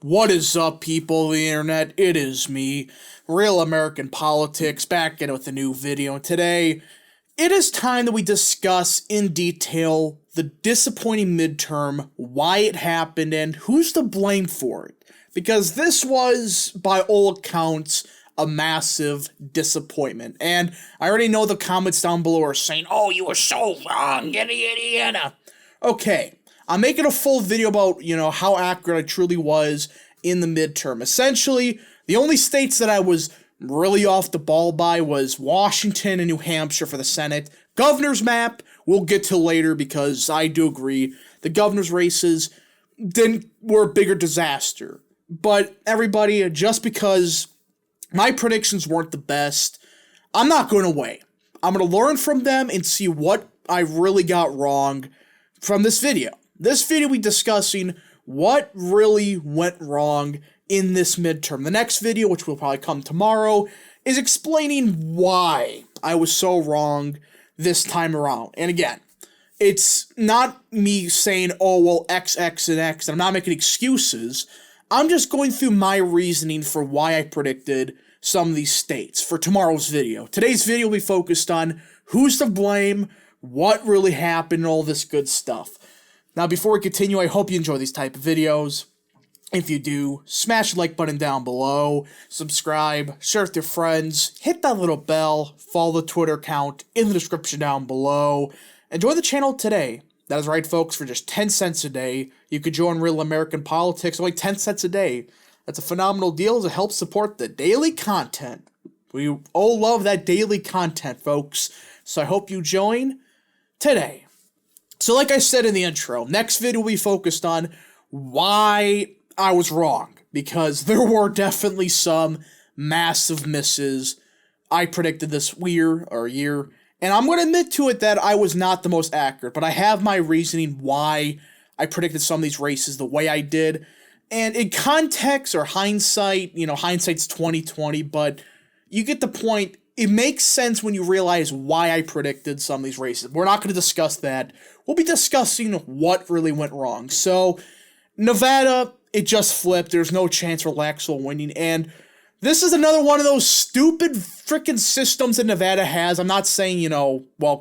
What is up, people of the internet? It is me, Real American Politics, back in with a new video. And today, it is time that we discuss in detail the disappointing midterm, why it happened, and who's to blame for it. Because this was, by all accounts, a massive disappointment. And I already know the comments down below are saying, "Oh, you were so wrong, yada yada yada." Okay. I'm making a full video about, how accurate I truly was in the midterm. Essentially, the only states that I was really off the ball by was Washington and New Hampshire for the Senate. Governor's map, we'll get to later because I do agree the governor's races were a bigger disaster. But everybody, just because my predictions weren't the best, I'm not going away. I'm going to learn from them and see what I really got wrong from this video. This video we discussing what really went wrong in this midterm. The next video, which will probably come tomorrow, is explaining why I was so wrong this time around. And again, it's not me saying, oh, well, X, X, and X, and I'm not making excuses. I'm just going through my reasoning for why I predicted some of these states for tomorrow's video. Today's video will be focused on who's to blame, what really happened, and all this good stuff. Now, before we continue, I hope you enjoy these type of videos. If you do, smash the like button down below, subscribe, share with your friends, hit that little bell, follow the Twitter account in the description down below, and join the channel today. That is right, folks, for just 10 cents a day, you could join Real American Politics, only 10 cents a day. That's a phenomenal deal to help support the daily content. We all love that daily content, folks, so I hope you join today. So like I said in the intro, next video will be focused on why I was wrong, because there were definitely some massive misses. I predicted this year, and I'm going to admit to it that I was not the most accurate, but I have my reasoning why I predicted some of these races the way I did. And in context or hindsight, hindsight's 20/20, but you get the point. It makes sense when you realize why I predicted some of these races. We're not going to discuss that. We'll be discussing what really went wrong. So, Nevada, it just flipped. There's no chance for Laxalt winning. And this is another one of those stupid freaking systems that Nevada has. I'm not saying,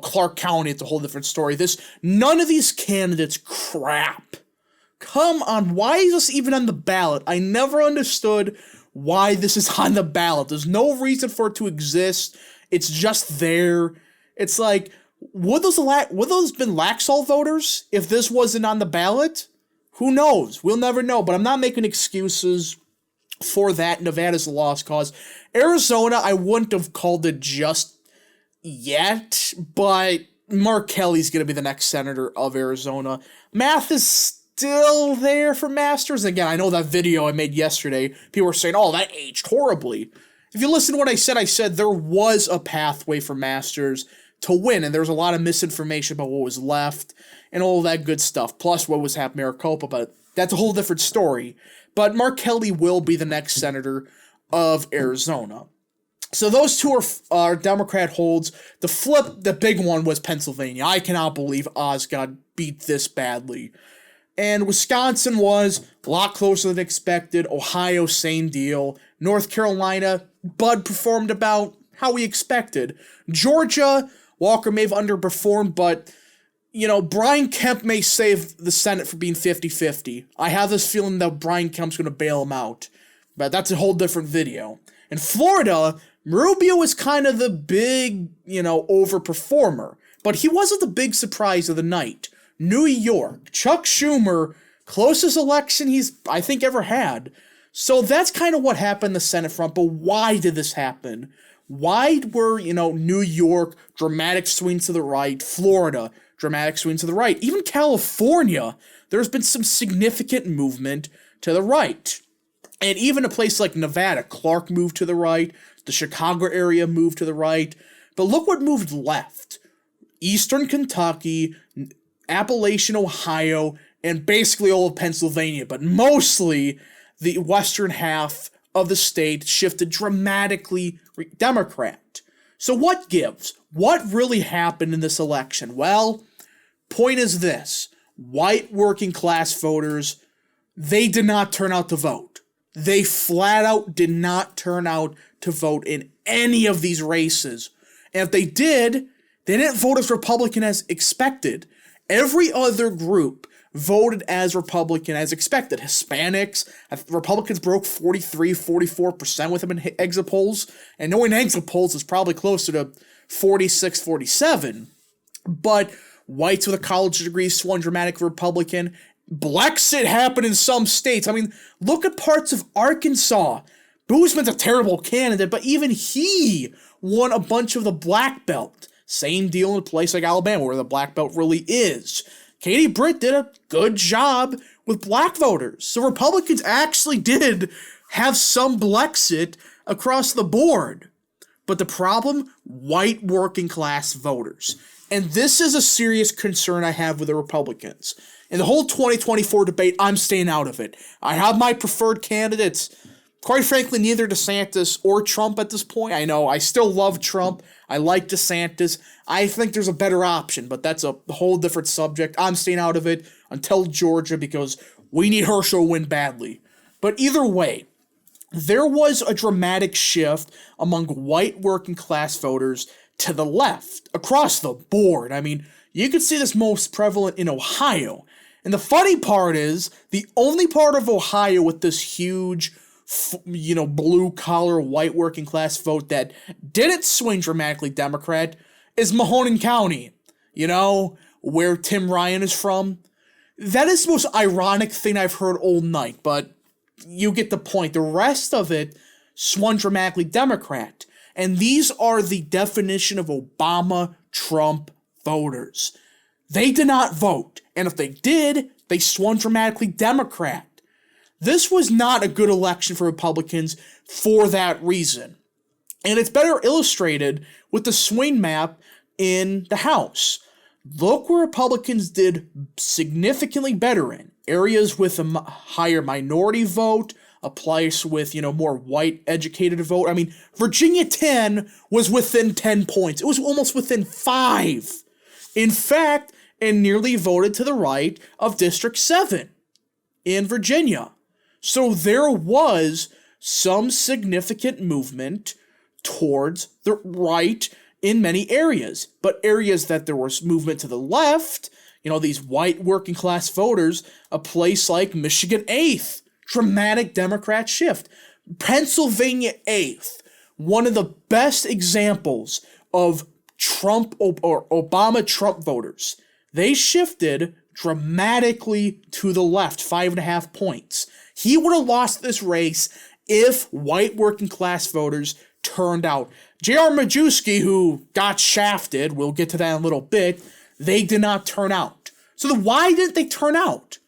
Clark County, it's a whole different story. None of these candidates crap. Come on, why is this even on the ballot? I never understood why this is on the ballot. There's no reason for it to exist. It's just there. It's like, would those been Laxalt voters if this wasn't on the ballot? Who knows? We'll never know. But I'm not making excuses for that. Nevada's a lost cause. Arizona, I wouldn't have called it just yet, but Mark Kelly's going to be the next senator of Arizona. Math is still there for Masters. Again, I know that video I made yesterday, people were saying, oh, that aged horribly. If you listen to what I said there was a pathway for Masters to win, and there was a lot of misinformation about what was left and all that good stuff, plus what was happening in Maricopa, but that's a whole different story. But Mark Kelly will be the next senator of Arizona. So those two are Democrat holds. The big one was Pennsylvania. I cannot believe Oz got beat this badly. And Wisconsin was a lot closer than expected. Ohio, same deal. North Carolina, Bud performed about how we expected. Georgia, Walker may have underperformed, but, Brian Kemp may save the Senate for being 50-50. I have this feeling that Brian Kemp's going to bail him out, but that's a whole different video. In Florida, Rubio was kind of the big, overperformer, but he wasn't the big surprise of the night. New York, Chuck Schumer, closest election he's, I think, ever had. So that's kind of what happened in the Senate front, but why did this happen? Why were, New York, dramatic swings to the right, Florida, dramatic swings to the right, even California, there's been some significant movement to the right. And even a place like Nevada, Clark moved to the right, the Chicago area moved to the right, but look what moved left. Eastern Kentucky, Appalachian, Ohio, and basically all of Pennsylvania, but mostly the western half of the state shifted dramatically Democrat. So what gives? What really happened in this election? Well, point is this. White working class voters they did not turn out to vote. They flat out did not turn out to vote in any of these races. And if they did, they didn't vote as Republican as expected. Every other group voted as Republican as expected. Hispanics, Republicans broke 44% with them in exit polls. And knowing exit polls is probably closer to 46, 47. But whites with a college degree swung dramatic Republican. Brexit happened in some states. I mean, look at parts of Arkansas. Boozman's a terrible candidate, but even he won a bunch of the black belt. Same deal in a place like Alabama, where the black belt really is. Katie Britt did a good job with black voters. So Republicans actually did have some Brexit across the board. But the problem, white working class voters. And this is a serious concern I have with the Republicans. In the whole 2024 debate, I'm staying out of it. I have my preferred candidates. Quite frankly, neither DeSantis or Trump at this point. I know, I still love Trump. I like DeSantis. I think there's a better option, but that's a whole different subject. I'm staying out of it until Georgia because we need Herschel to win badly. But either way, there was a dramatic shift among white working class voters to the left, across the board. I mean, you could see this most prevalent in Ohio. And the funny part is, the only part of Ohio with this huge, blue-collar, white working class vote that didn't swing dramatically Democrat is Mahoning County, where Tim Ryan is from. That is the most ironic thing I've heard all night, but you get the point. The rest of it swung dramatically Democrat. And these are the definition of Obama-Trump voters. They did not vote. And if they did, they swung dramatically Democrat. This was not a good election for Republicans for that reason. And it's better illustrated with the swing map in the House. Look where Republicans did significantly better in. Areas with a higher minority vote, a place with, more white educated vote. I mean, Virginia 10 was within 10 points. It was almost within 5. In fact, and nearly voted to the right of District 7 in Virginia. So there was some significant movement towards the right in many areas. But areas that there was movement to the left, these white working class voters, a place like Michigan 8th, dramatic Democrat shift. Pennsylvania 8th, one of the best examples of Trump or Obama-Trump voters. They shifted dramatically to the left, 5.5 points. He would have lost this race if white working class voters turned out. J.R. Majewski, who got shafted, we'll get to that in a little bit, they did not turn out. So why didn't they turn out?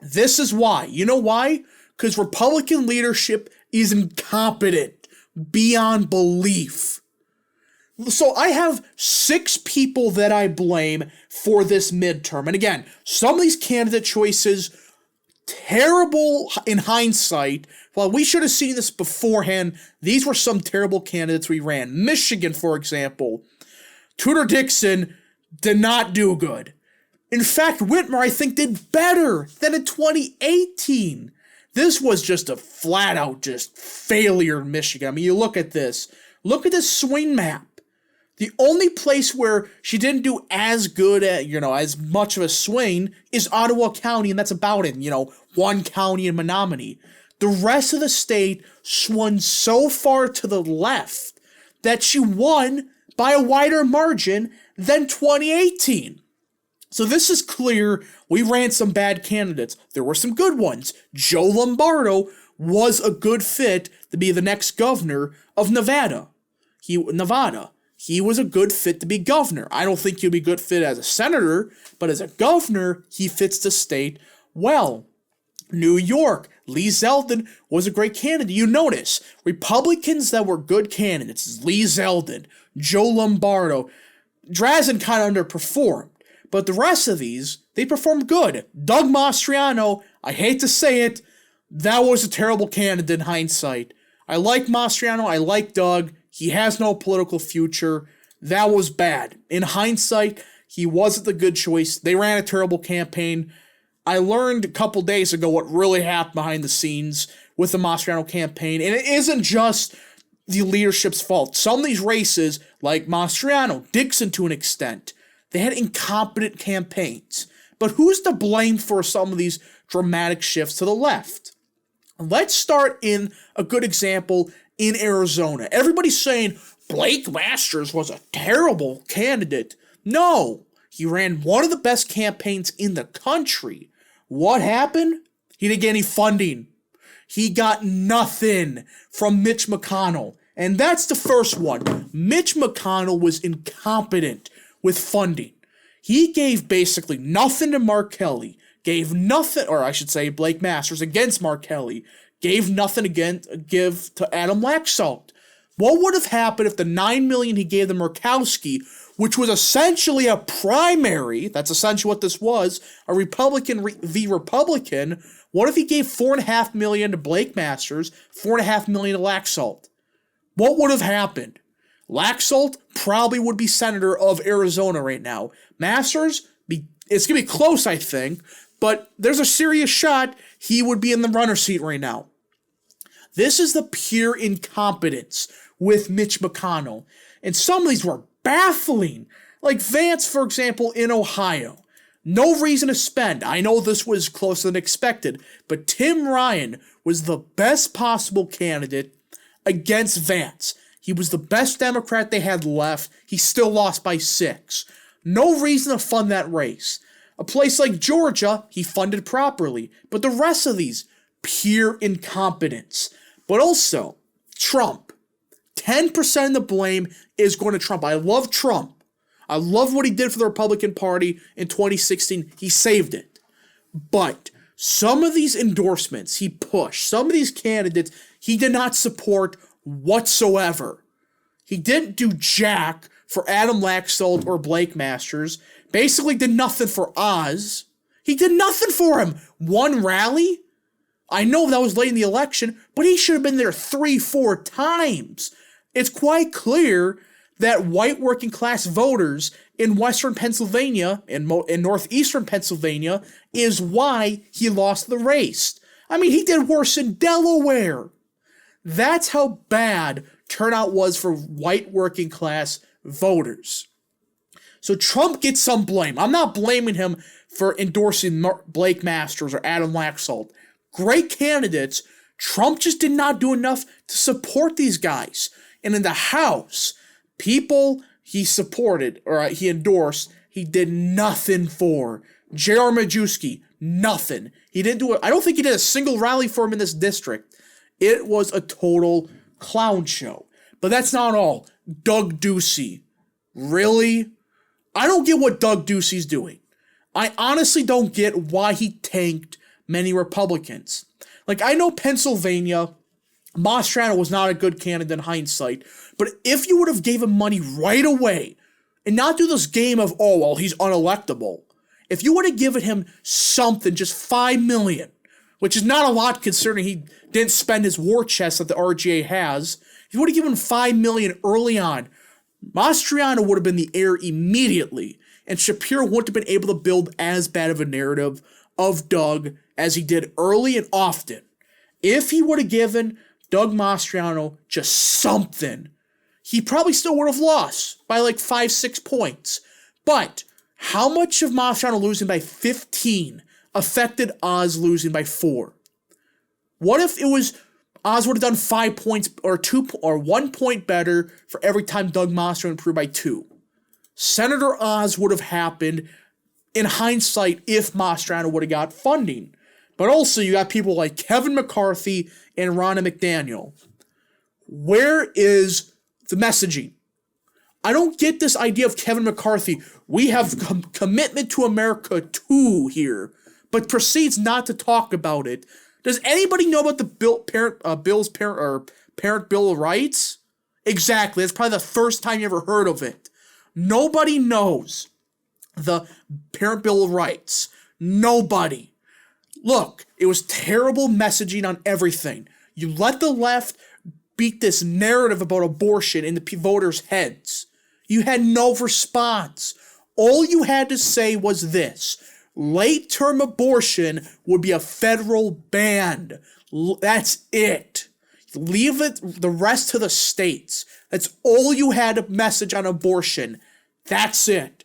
This is why. You know why? Because Republican leadership is incompetent beyond belief. So I have 6 people that I blame for this midterm. And again, some of these candidate choices, terrible in hindsight. Well, we should have seen this beforehand. These were some terrible candidates we ran. Michigan, for example. Tudor Dixon did not do good. In fact, Whitmer, I think, did better than in 2018. This was just a flat-out just failure in Michigan. I mean, you look at this. Look at this swing map. The only place where she didn't do as good at, as much of a swing is Ottawa County, and that's about it. One county in Menominee. The rest of the state swung so far to the left that she won by a wider margin than 2018. So this is clear. We ran some bad candidates. There were some good ones. Joe Lombardo was a good fit to be the next governor of Nevada. He was a good fit to be governor. I don't think he'll be a good fit as a senator, but as a governor, he fits the state well. New York, Lee Zeldin was a great candidate. You notice, Republicans that were good candidates, Lee Zeldin, Joe Lombardo, Drazen kind of underperformed, but the rest of these, they performed good. Doug Mastriano, I hate to say it, that was a terrible candidate in hindsight. I like Mastriano, I like Doug. He has no political future. That was bad. In hindsight, he wasn't the good choice. They ran a terrible campaign. I learned a couple days ago what really happened behind the scenes with the Mastriano campaign, and it isn't just the leadership's fault. Some of these races, like Mastriano, Dixon to an extent, they had incompetent campaigns. But who's to blame for some of these dramatic shifts to the left? Let's start in a good example in Arizona. Everybody's saying Blake Masters was a terrible candidate. No, he ran one of the best campaigns in the country. What happened? He didn't get any funding. He got nothing from Mitch McConnell. And that's the first one. Mitch McConnell was incompetent with funding. He gave basically nothing to Mark Kelly, gave nothing, or I should say Blake Masters against Mark Kelly, gave nothing give to Adam Laxalt. What would have happened if the $9 million he gave to Murkowski, which was essentially a primary, that's essentially what this was, a Republican v. Republican, what if he gave $4.5 million to Blake Masters, $4.5 million to Laxalt? What would have happened? Laxalt probably would be senator of Arizona right now. Masters, it's going to be close, I think, but there's a serious shot he would be in the runner seat right now. This is the pure incompetence with Mitch McConnell. And some of these were baffling. Like Vance, for example, in Ohio. No reason to spend. I know this was closer than expected, but Tim Ryan was the best possible candidate against Vance. He was the best Democrat they had left. He still lost by 6. No reason to fund that race. A place like Georgia, he funded properly. But the rest of these, pure incompetence. But also, Trump. 10% of the blame is going to Trump. I love Trump. I love what he did for the Republican Party in 2016. He saved it. But some of these endorsements he pushed, some of these candidates, he did not support whatsoever. He didn't do jack for Adam Laxalt or Blake Masters. Basically did nothing for Oz. He did nothing for him. One rally? I know that was late in the election, but he should have been there 3-4 times. It's quite clear that white working class voters in western Pennsylvania and northeastern Pennsylvania is why he lost the race. I mean, he did worse in Delaware. That's how bad turnout was for white working class voters. So Trump gets some blame. I'm not blaming him for endorsing Blake Masters or Adam Laxalt. Great candidates. Trump just did not do enough to support these guys. And in the House, people he supported or he endorsed, he did nothing for. J.R. Majewski, nothing. He didn't do it. I don't think he did a single rally for him in this district. It was a total clown show. But that's not all. Doug Ducey. Really? I don't get what Doug Ducey's doing. I honestly don't get why he tanked many Republicans. Like, I know Pennsylvania, Mastriano was not a good candidate in hindsight, but if you would have gave him money right away and not do this game of, oh, well, he's unelectable, if you would have given him something, just $5 million, which is not a lot considering he didn't spend his war chest that the RGA has, if you would have given him $5 million early on, Mastriano would have been the heir immediately, and Shapiro wouldn't have been able to build as bad of a narrative of Doug as he did early and often. If he would have given Doug Mastriano just something, he probably still would have lost by like 5-6 points. But how much of Mastriano losing by 15 affected Oz losing by 4? What if it was Oz would have done 5 points or 1 point better for every time Doug Mastriano improved by 2? Senator Oz would have happened in hindsight if Mastriano would have got funding. But also you got people like Kevin McCarthy and Ronna McDaniel. Where is the messaging? I don't get this idea of Kevin McCarthy. We have commitment to America too here, but proceeds not to talk about it. Does anybody know about the Parent Bill of Rights? Exactly. That's probably the first time you ever heard of it. Nobody knows the Parent Bill of Rights. Nobody. Look, it was terrible messaging on everything. You let the left beat this narrative about abortion in the voters' heads. You had no response. All you had to say was this: late-term abortion would be a federal ban. That's it. Leave it the rest to the states. That's all you had to message on abortion. That's it.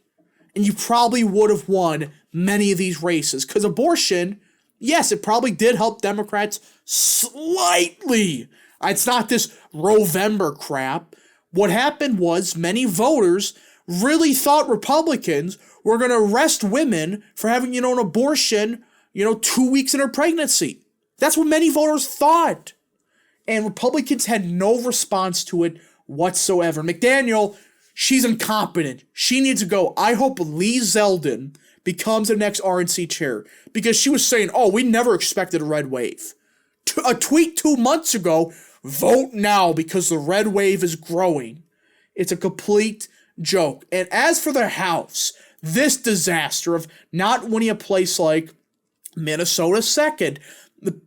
And you probably would have won many of these races. Because abortion, yes, it probably did help Democrats slightly. It's not this Rovember crap. What happened was many voters really thought Republicans were going to arrest women for having, an abortion, 2 weeks in her pregnancy. That's what many voters thought. And Republicans had no response to it whatsoever. McDaniel, she's incompetent. She needs to go. I hope Lee Zeldin becomes the next RNC chair, because she was saying, we never expected a red wave. A tweet 2 months ago, vote now because the red wave is growing. It's a complete joke. And as for the House, this disaster of not winning a place like Minnesota second,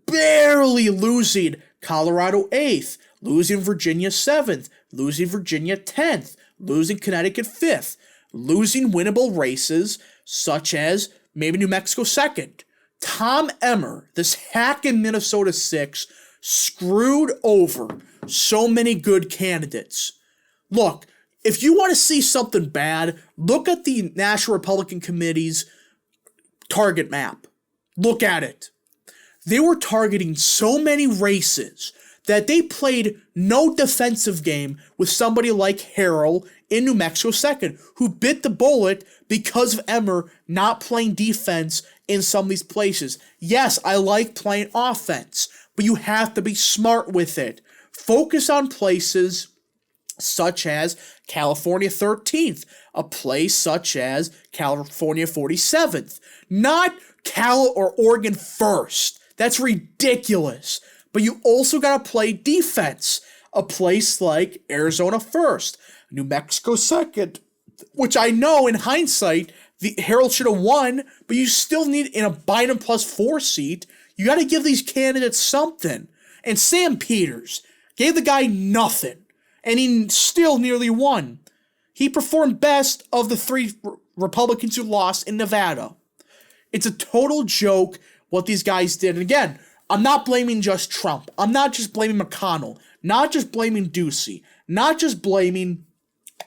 barely losing Colorado 8th, losing Virginia 7th, losing Virginia 10th, losing Connecticut 5th, losing winnable races such as maybe New Mexico 2nd. Tom Emmer, this hack in Minnesota 6, screwed over so many good candidates. Look, if you want to see something bad, look at the National Republican Committee's target map. Look at it. They were targeting so many races that they played no defensive game with somebody like Harrell in New Mexico 2nd, who bit the bullet because of Emmer not playing defense in some of these places. Yes, I like playing offense, but you have to be smart with it. Focus on places such as California 13th, a place such as California 47th, not Cal or Oregon 1st. That's ridiculous. But you also got to play defense. A place like Arizona 1st, New Mexico 2nd, which I know in hindsight, the Herald should have won, but you still need, in a Biden +4 seat, you got to give these candidates something. And Sam Peters gave the guy nothing, and he still nearly won. He performed best of the 3 Republicans who lost in Nevada. It's a total joke what these guys did. And again, I'm not blaming just Trump. I'm not just blaming McConnell. Not just blaming Ducey. Not just blaming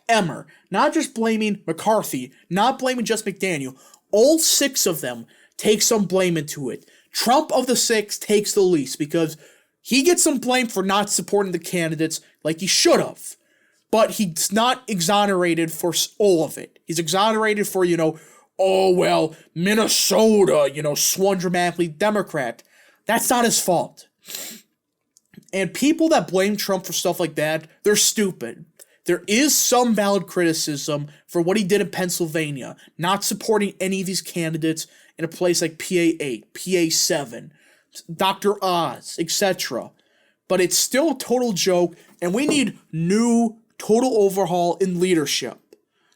Emmer. Not just blaming McCarthy. Not blaming just McDaniel. All 6 of them take some blame into it. Trump of the 6 takes the least because he gets some blame for not supporting the candidates like he should have. But he's not exonerated for all of it. He's exonerated for, Minnesota, swung dramatically Democrat. That's not his fault. And people that blame Trump for stuff like that, they're stupid. There is some valid criticism for what he did in Pennsylvania, not supporting any of these candidates in a place like PA8, PA7, Dr. Oz, etc. But it's still a total joke, and we need new total overhaul in leadership.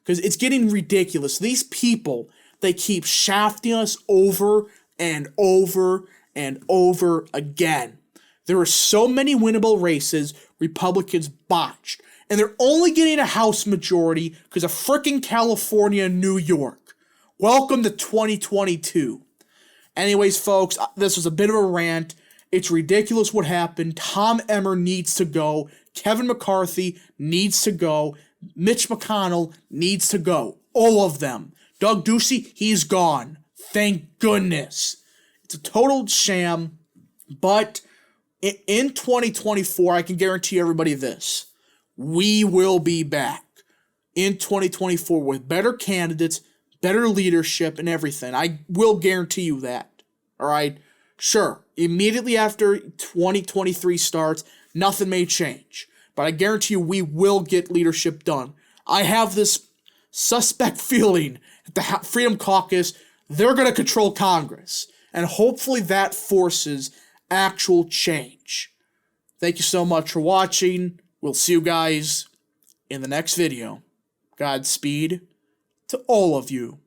Because it's getting ridiculous. These people, they keep shafting us over and over and over again. There are so many winnable races Republicans botched. And they're only getting a House majority because of frickin' California and New York. Welcome to 2022. Anyways, folks, this was a bit of a rant. It's ridiculous what happened. Tom Emmer needs to go. Kevin McCarthy needs to go. Mitch McConnell needs to go. All of them. Doug Ducey, he's gone. Thank goodness. It's a total sham. But in 2024, I can guarantee everybody this. We will be back in 2024 with better candidates, better leadership, and everything. I will guarantee you that. All right? Sure, immediately after 2023 starts, nothing may change. But I guarantee you we will get leadership done. I have this suspect feeling that the Freedom Caucus, they're going to control Congress. And hopefully that forces actual change. Thank you so much for watching. We'll see you guys in the next video. Godspeed to all of you.